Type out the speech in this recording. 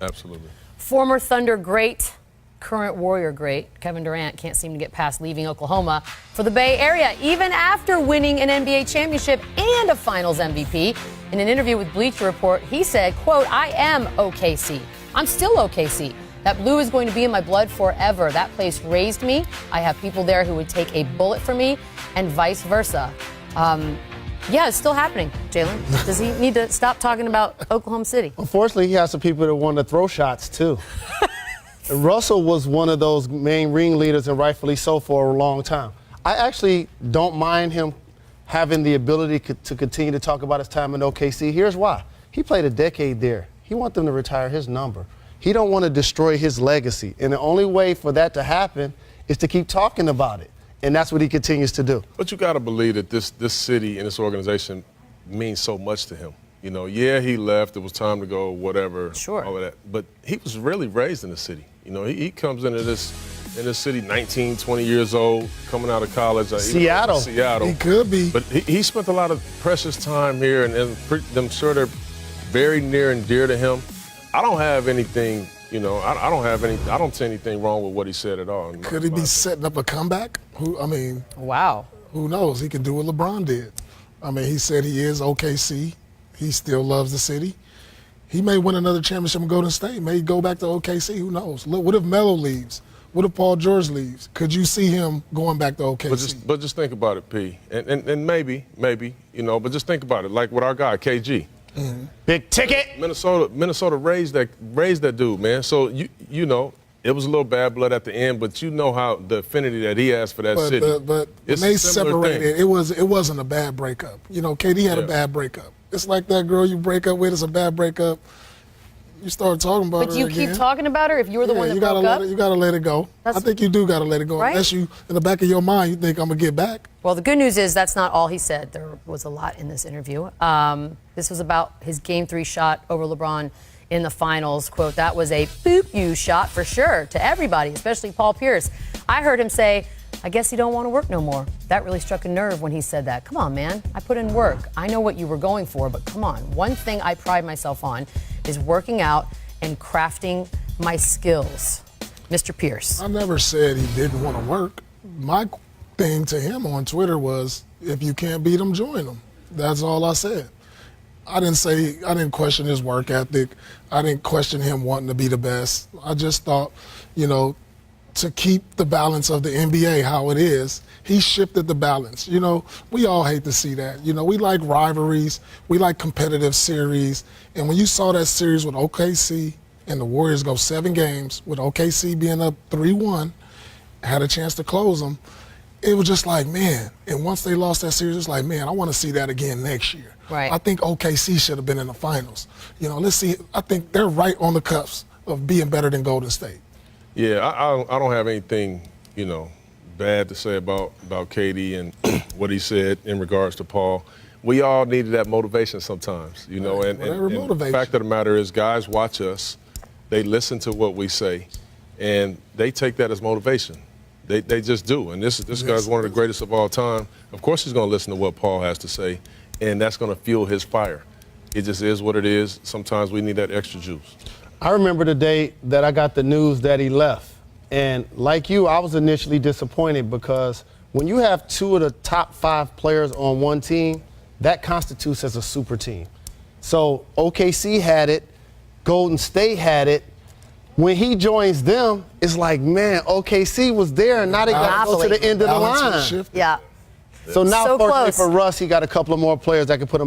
Absolutely. Former Thunder great, current Warrior great, Kevin Durant can't seem to get past leaving Oklahoma for the Bay Area, even after winning an NBA championship and a Finals MVP. In an interview with Bleacher Report, he said, quote, "I am OKC. I'm still OKC. That blue is going to be in my blood forever. That place raised me. I have people there who would take a bullet for me, and vice versa." Yeah, it's still happening, Jalen. Does he need to stop talking about Oklahoma City? Unfortunately, he has some people that want to throw shots, too. Russell was one of those main ringleaders, and rightfully so, for a long time. I actually don't mind him having the ability to continue to talk about his time in OKC. Here's why. He played a decade there. He wants them to retire his number. He don't want to destroy his legacy. And the only way for that to happen is to keep talking about it. And that's what he continues to do. But you got to believe that this city and this organization means so much to him. You know, yeah, he left. It was time to go, whatever. Sure. All of that. But he was really raised in the city. You know, he comes into this city 19, 20 years old, coming out of college. Seattle. Seattle. He could be. But he spent a lot of precious time here, and I'm sure they're very near and dear to him. I don't have anything. You know, I don't see anything wrong with what he said at all. Could he be setting up a comeback? Wow. Who knows? He can do what LeBron did. I mean, he said he is OKC. He still loves the city. He may win another championship in Golden State. May go back to OKC. Who knows? Look, what if Melo leaves? What if Paul George leaves? Could you see him going back to OKC? But just think about it, P. And maybe, you know, but just think about it. Like with our guy, KG. Mm-hmm. Big ticket. Minnesota raised that dude, man. So you know, it was a little bad blood at the end, but you know how the affinity that he has for that city. But when they separated, it wasn't a bad breakup. You know, KD had a bad breakup. It's like that girl you break up with is a bad breakup. You start talking about her But you again. keep talking about her if you were the one that broke up? You got to let it go. I think you do got to let it go. Right? Unless you, in the back of your mind, you think, I'm going to get back. Well, the good news is that's not all he said. There was a lot in this interview. This was about his Game 3 shot over LeBron in the finals. Quote, "That was a boop you shot for sure," to everybody, especially Paul Pierce. I heard him say, "I guess you don't want to work no more." That really struck a nerve when he said that. Come on, man. I put in work. I know what you were going for, but come on. One thing I pride myself on is working out and crafting my skills. Mr. Pierce. I never said he didn't want to work. My thing to him on Twitter was, if you can't beat him, join him. That's all I said. I didn't question his work ethic. I didn't question him wanting to be the best. I just thought, you know, to keep the balance of the NBA how it is, he shifted the balance. You know, we all hate to see that. You know, we like rivalries. We like competitive series. And when you saw that series with OKC and the Warriors go 7 games, with OKC being up 3-1, had a chance to close them, it was just like, man. And once they lost that series, it's like, man, I want to see that again next year. Right. I think OKC should have been in the finals. You know, let's see. I think they're right on the cusp of being better than Golden State. Yeah, I don't have anything, you know, bad to say about KD and what he said in regards to Paul. We all needed that motivation sometimes, you know, and the fact of the matter is guys watch us, they listen to what we say, and they take that as motivation. They just do. And this guy's one of the greatest of all time. Of course he's going to listen to what Paul has to say, and that's going to fuel his fire. It just is what it is. Sometimes we need that extra juice. I remember the day that I got the news that he left. And like you, I was initially disappointed because when you have 2 of the top 5 players on one team, that constitutes as a super team. So OKC had it, Golden State had it. When he joins them, it's like, man, OKC was there, and now they got to go to the end of the line. Shift. Yeah. So now, So fortunately close. for Russ, he got a couple of more players that can put him back.